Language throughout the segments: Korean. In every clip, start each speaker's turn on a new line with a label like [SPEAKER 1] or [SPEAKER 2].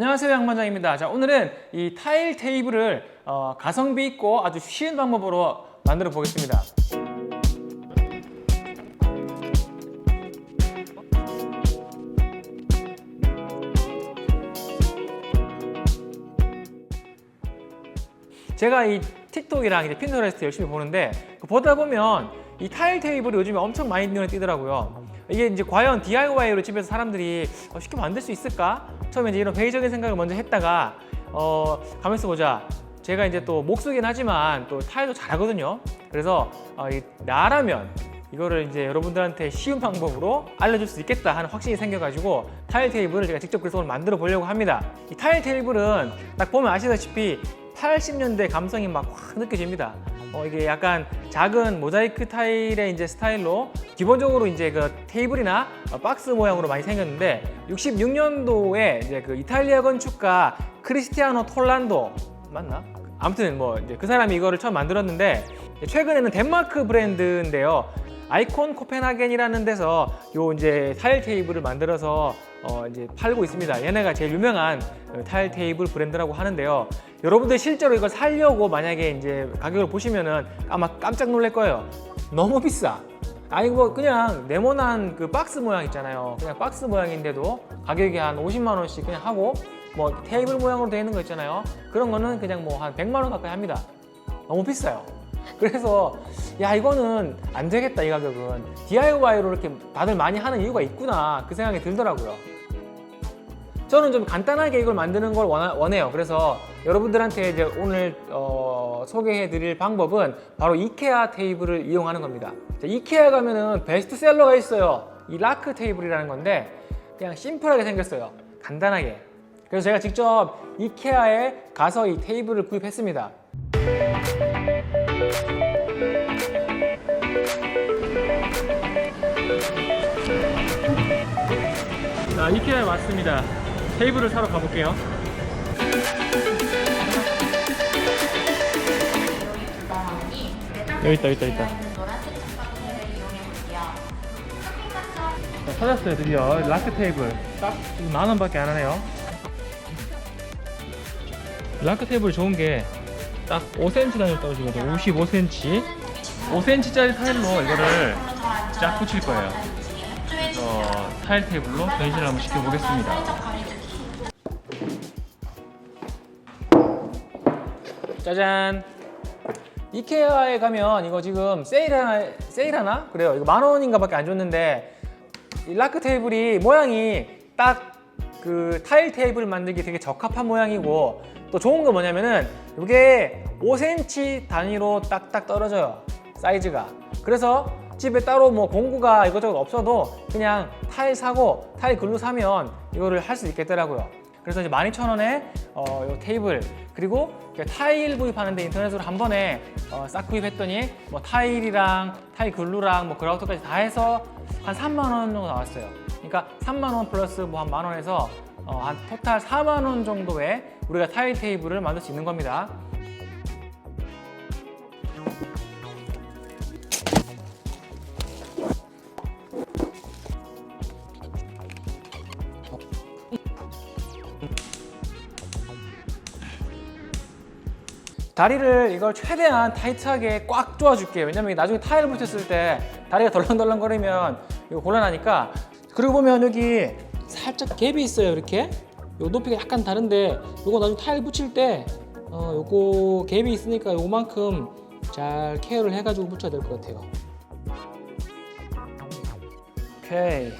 [SPEAKER 1] 안녕하세요, 양반장입니다. 자, 오늘은 이 타일 테이블을 가성비 있고 아주 쉬운 방법으로 만들어 보겠습니다. 제가 이 틱톡이랑 이제 핀터레스트 열심히 보는데 보다 보면 이 타일 테이블이 요즘에 엄청 많이 눈에 띄더라고요. 이게 이제 과연 DIY로 집에서 사람들이 쉽게 만들 수 있을까? 처음에 이제 이런 회의적인 생각을 먼저 했다가 가만있어 보자. 제가 이제 또 목수긴 하지만 또 타일도 잘하거든요. 그래서 나라면 이거를 이제 여러분들한테 쉬운 방법으로 알려줄 수 있겠다 하는 확신이 생겨가지고 타일 테이블을 제가 직접 그래서 오늘 만들어 보려고 합니다. 이 타일 테이블은 딱 보면 아시다시피 80년대 감성이 막 확 느껴집니다. 이게 약간 작은 모자이크 타일의 이제 스타일로 기본적으로 이제 그 테이블이나 박스 모양으로 많이 생겼는데 66년도에 이제 그 이탈리아 건축가 크리스티아노 톨란도 맞나? 아무튼 뭐 이제 그 사람이 이거를 처음 만들었는데 최근에는 덴마크 브랜드인데요. 아이콘 코펜하겐이라는 데서 요 이제 타일 테이블을 만들어서 이제 팔고 있습니다. 얘네가 제일 유명한 타일 테이블 브랜드라고 하는데요. 여러분들 실제로 이걸 사려고 만약에 이제 가격을 보시면은 아마 깜짝 놀랄 거예요. 너무 비싸. 아니 뭐 그냥 네모난 그 박스 모양 있잖아요. 그냥 박스 모양인데도 가격이 한 50만 원씩 그냥 하고 뭐 테이블 모양으로 되어 있는 거 있잖아요. 그런 거는 그냥 뭐 한 100만 원 가까이 합니다. 너무 비싸요. 그래서 야 이거는 안 되겠다, 이 가격은 DIY로 이렇게 다들 많이 하는 이유가 있구나 그 생각이 들더라고요. 저는 좀 간단하게 이걸 만드는 걸 원해요. 그래서 여러분들한테 이제 오늘 소개해 드릴 방법은 바로 이케아 테이블을 이용하는 겁니다. 이케아 가면은 베스트셀러가 있어요. 이 라크 테이블이라는 건데 그냥 심플하게 생겼어요. 간단하게. 그래서 제가 직접 이케아에 가서 이 테이블을 구입했습니다. 자, 이케아에 왔습니다. 테이블을 사러 가볼게요. 여기 있다. 자, 찾았어요, 드디어. 라크 테이블. 딱 10,000원밖에 안 하네요. 라크 테이블 좋은 게 딱 5cm 단위로 떨어지거든요. 55cm. 5cm짜리 타일로 이거를 쫙 붙일 거예요. 그래서 타일 테이블로 변신을 한번 시켜보겠습니다. 짜잔! 이케아에 가면 이거 지금 세일하나? 그래요. 이거 10,000원인가 밖에 안 줬는데 이 라크 테이블이 모양이 딱 그 타일 테이블 만들기 되게 적합한 모양이고 또 좋은 거 뭐냐면은 이게 5cm 단위로 딱딱 떨어져요. 사이즈가. 그래서 집에 따로 뭐 공구가 이것저것 없어도 그냥 타일 사고 타일 글루 사면 이거를 할 수 있겠더라고요. 그래서 이제 12,000원에 이 테이블 그리고 타일 구입하는데 인터넷으로 한 번에 싹 구입했더니 뭐 타일이랑 타일 글루랑 뭐 그라우트까지 다 해서 한 3만 원 정도 나왔어요. 그러니까 3만 원 플러스 뭐 한 만 원에서 한 토탈 4만 원 정도에 우리가 타일 테이블을 만들 수 있는 겁니다. 다리를 이걸 최대한 타이트하게 꽉 조아줄게요. 왜냐면 나중에 타일 붙였을 때 다리가 덜렁덜렁거리면 이거 곤란하니까. 그리고 보면 여기 살짝 갭이 있어요. 이렇게 요 높이가 약간 다른데 요거 나중에 타일 붙일 때 요거 갭이 있으니까 요만큼 잘 케어를 해가지고 붙여야 될 것 같아요. 오케이.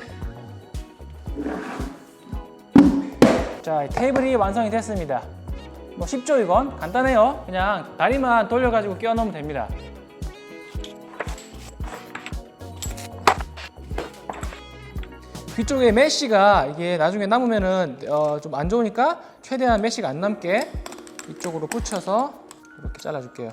[SPEAKER 1] 자, 테이블이 완성이 됐습니다. 뭐 쉽죠, 이건? 간단해요. 그냥 다리만 돌려가지고 끼워 넣으면 됩니다. 뒤쪽에 메쉬가 이게 나중에 남으면은 좀 안 좋으니까 최대한 메쉬가 안 남게 이쪽으로 붙여서 이렇게 잘라줄게요.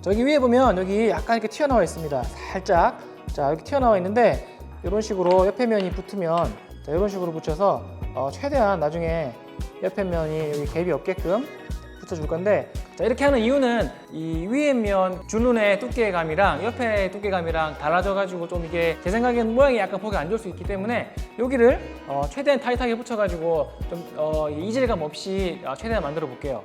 [SPEAKER 1] 저기 위에 보면 여기 약간 이렇게 튀어나와 있습니다. 살짝. 자, 여기 튀어나와 있는데 이런 식으로 옆에 면이 붙으면 자, 이런 식으로 붙여서 최대한 나중에 옆에 면이 여기 갭이 없게끔 붙여줄 건데, 자, 이렇게 하는 이유는 이 위에 면 줄눈의 두께감이랑 옆에 두께감이랑 달라져가지고 좀 이게 제 생각에는 모양이 약간 보기 안 좋을 수 있기 때문에 여기를 최대한 타이트하게 붙여가지고 좀 이질감 없이 최대한 만들어 볼게요.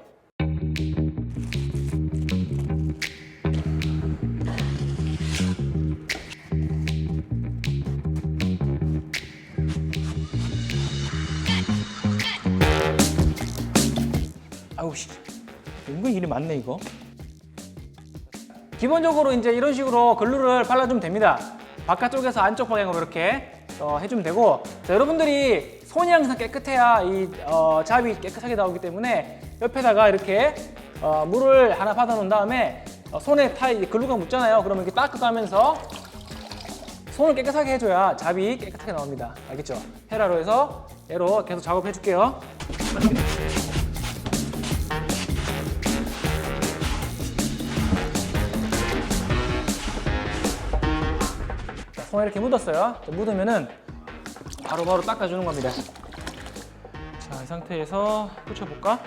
[SPEAKER 1] 아우 씨, 은근 일이 많네 이거. 기본적으로 이제 이런 식으로 글루를 발라주면 됩니다. 바깥쪽에서 안쪽 방향으로 이렇게 해주면 되고, 자, 여러분들이 손이 항상 깨끗해야 이 잡이 깨끗하게 나오기 때문에 옆에다가 이렇게 물을 하나 받아 놓은 다음에 손에 글루가 묻잖아요. 그러면 이렇게 닦아가면서 손을 깨끗하게 해줘야 잡이 깨끗하게 나옵니다. 알겠죠? 헤라로 해서 얘로 계속 작업해 줄게요. 손에 이렇게 묻었어요. 묻으면은 바로바로 닦아주는 겁니다. 자, 이 상태에서 붙여볼까?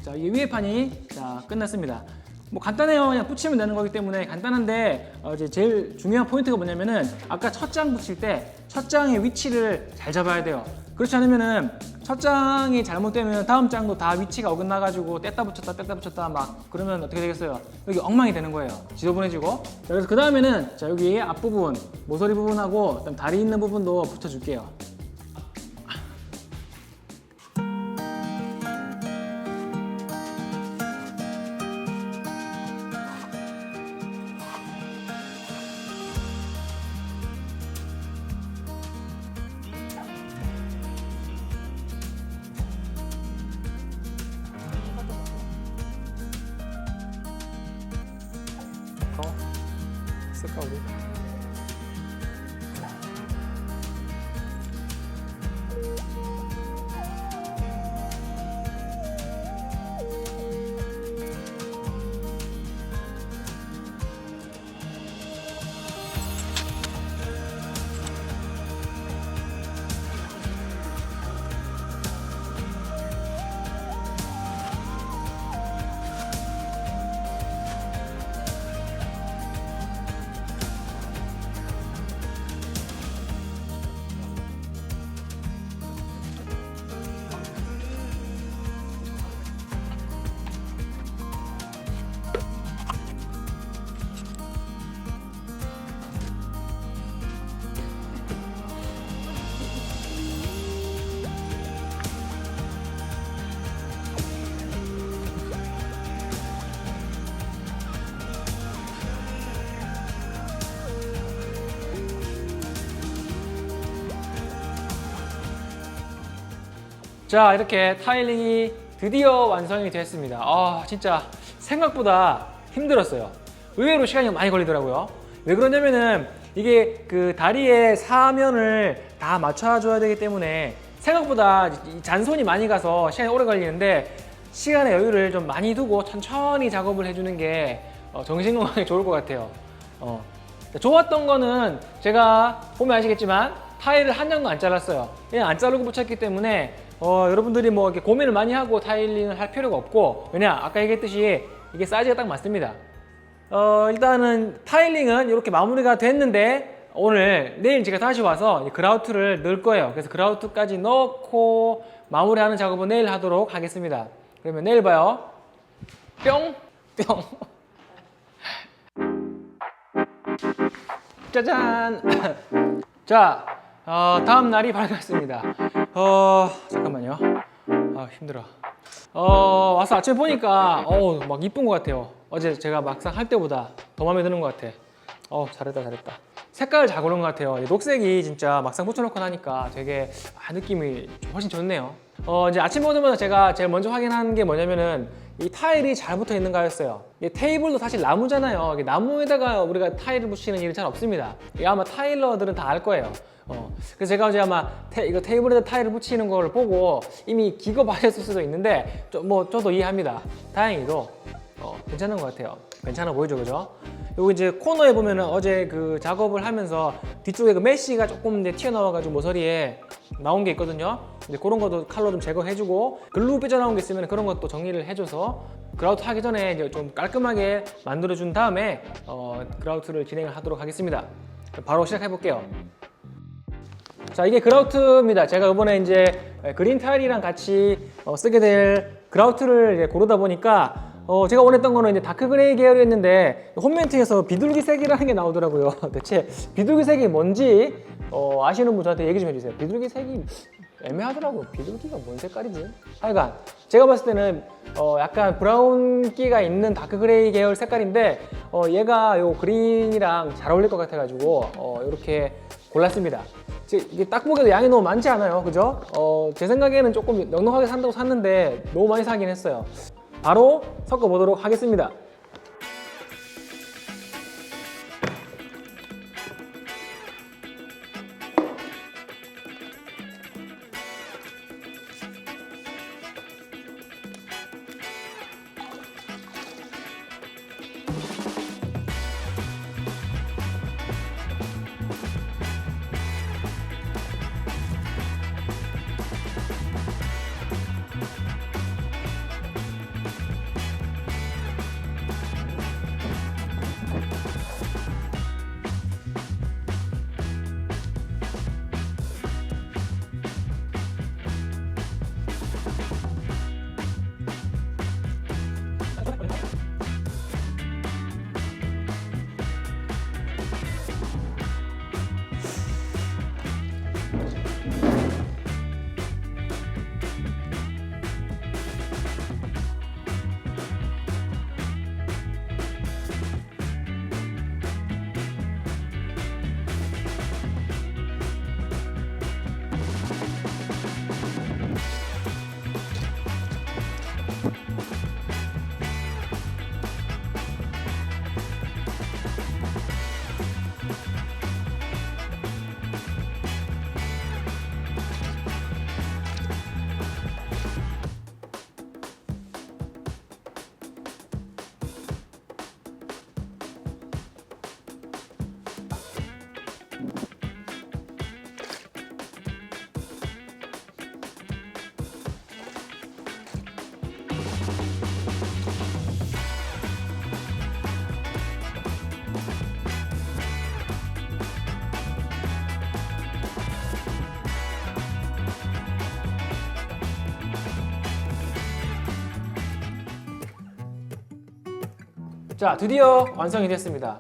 [SPEAKER 1] 자, 이 위에 판이 끝났습니다. 뭐 간단해요. 그냥 붙이면 되는 거기 때문에 간단한데 이제 제일 중요한 포인트가 뭐냐면은 아까 첫 장 붙일 때 첫 장의 위치를 잘 잡아야 돼요. 그렇지 않으면은 첫 장이 잘못되면 다음 장도 다 위치가 어긋나가지고 뗐다 붙였다 막 그러면 어떻게 되겠어요? 여기 엉망이 되는 거예요. 지저분해지고. 자, 그래서 그 다음에는 자, 여기 앞부분 모서리 부분하고 그다음 다리 있는 부분도 붙여줄게요. 쓸까 우리? 자, 이렇게 타일링이 드디어 완성이 됐습니다. 진짜 생각보다 힘들었어요. 의외로 시간이 많이 걸리더라고요. 왜 그러냐면은 이게 그 다리의 사면을 다 맞춰줘야 되기 때문에 생각보다 잔손이 많이 가서 시간이 오래 걸리는데, 시간의 여유를 좀 많이 두고 천천히 작업을 해주는 게 정신 건강에 좋을 것 같아요. 좋았던 거는 제가 보면 아시겠지만 타일을 한 장도 안 잘랐어요. 그냥 안 자르고 붙였기 때문에 여러분들이 뭐 이렇게 고민을 많이 하고 타일링을 할 필요가 없고, 왜냐 아까 얘기했듯이 이게 사이즈가 딱 맞습니다. 일단은 타일링은 이렇게 마무리가 됐는데 내일 제가 다시 와서 그라우트를 넣을 거예요. 그래서 그라우트까지 넣고 마무리하는 작업은 내일 하도록 하겠습니다. 그러면 내일 봐요. 뿅! 뿅! 짜잔! 자, 다음 날이 밝았습니다. 잠깐만요. 힘들어. 와서 아침에 보니까 막 이쁜 것 같아요. 어제 제가 막상 할 때보다 더 마음에 드는 것 같아. 잘했다. 색깔 잘 고른 것 같아요. 녹색이 진짜 막상 붙여놓고 나니까 되게 느낌이 훨씬 좋네요. 이제 아침 오자마자 제가 제일 먼저 확인하는 게 뭐냐면은 이 타일이 잘 붙어 있는가였어요. 이 테이블도 사실 나무잖아요. 이게 나무에다가 우리가 타일을 붙이는 일은 잘 없습니다. 이게 아마 타일러들은 다 알 거예요. 그래서 제가 어제 아마 이거 테이블에다 타일을 붙이는 걸 보고 이미 기겁하셨을 수도 있는데 저도 이해합니다. 다행히도 괜찮은 것 같아요. 괜찮아 보이죠, 그죠? 요거 이제 코너에 보면은 어제 그 작업을 하면서 뒤쪽에 그 메쉬가 조금 이제 튀어나와가지고 모서리에 나온 게 있거든요. 이제 그런 것도 칼로 좀 제거해주고 글루 삐져나온 게 있으면 그런 것도 정리를 해줘서 그라우트 하기 전에 이제 좀 깔끔하게 만들어준 다음에 그라우트를 진행을 하도록 하겠습니다. 바로 시작해 볼게요. 자, 이게 그라우트입니다. 제가 이번에 이제 그린 타일이랑 같이 쓰게 될 그라우트를 이제 고르다 보니까 제가 원했던 거는 이제 다크 그레이 계열이었는데 홈멘트에서 비둘기색이라는 게 나오더라고요. 대체 비둘기색이 뭔지 아시는 분 저한테 얘기 좀 해주세요. 비둘기색이 애매하더라고요. 비둘기가 뭔 색깔이지? 하여간 제가 봤을 때는 약간 브라운기가 있는 다크 그레이 계열 색깔인데 얘가 요 그린이랑 잘 어울릴 것 같아가지고 이렇게 골랐습니다. 이게 딱 보기에도 양이 너무 많지 않아요, 그죠? 제 생각에는 조금 넉넉하게 산다고 샀는데 너무 많이 사긴 했어요. 바로 섞어 보도록 하겠습니다. 자, 드디어 완성이 됐습니다.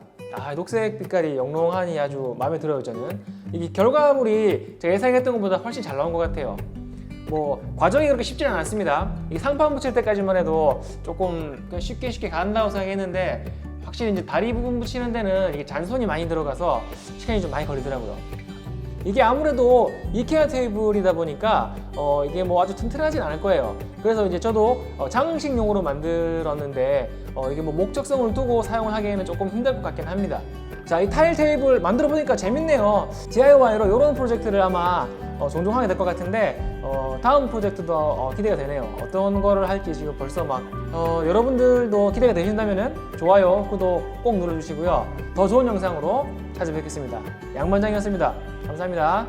[SPEAKER 1] 녹색 빛깔이 영롱하니 아주 마음에 들어요, 저는. 이게 결과물이 제가 예상했던 것보다 훨씬 잘 나온 것 같아요. 과정이 그렇게 쉽지는 않았습니다. 이 상판 붙일 때까지만 해도 조금 그냥 쉽게 간다고 생각했는데 확실히 이제 다리 부분 붙이는 데는 이게 잔손이 많이 들어가서 시간이 좀 많이 걸리더라고요. 이게 아무래도 이케아 테이블이다 보니까 이게 아주 튼튼하진 않을 거예요. 그래서 이제 저도 장식용으로 만들었는데 이게 목적성을 두고 사용을 하기에는 조금 힘들 것 같긴 합니다. 자, 이 타일 테이블 만들어 보니까 재밌네요. DIY로 이런 프로젝트를 아마 종종 하게 될 것 같은데 다음 프로젝트도 기대가 되네요. 어떤 거를 할지 지금 벌써 여러분들도 기대가 되신다면 좋아요, 구독 꼭 눌러주시고요. 더 좋은 영상으로 찾아뵙겠습니다. 양반장이었습니다. 감사합니다.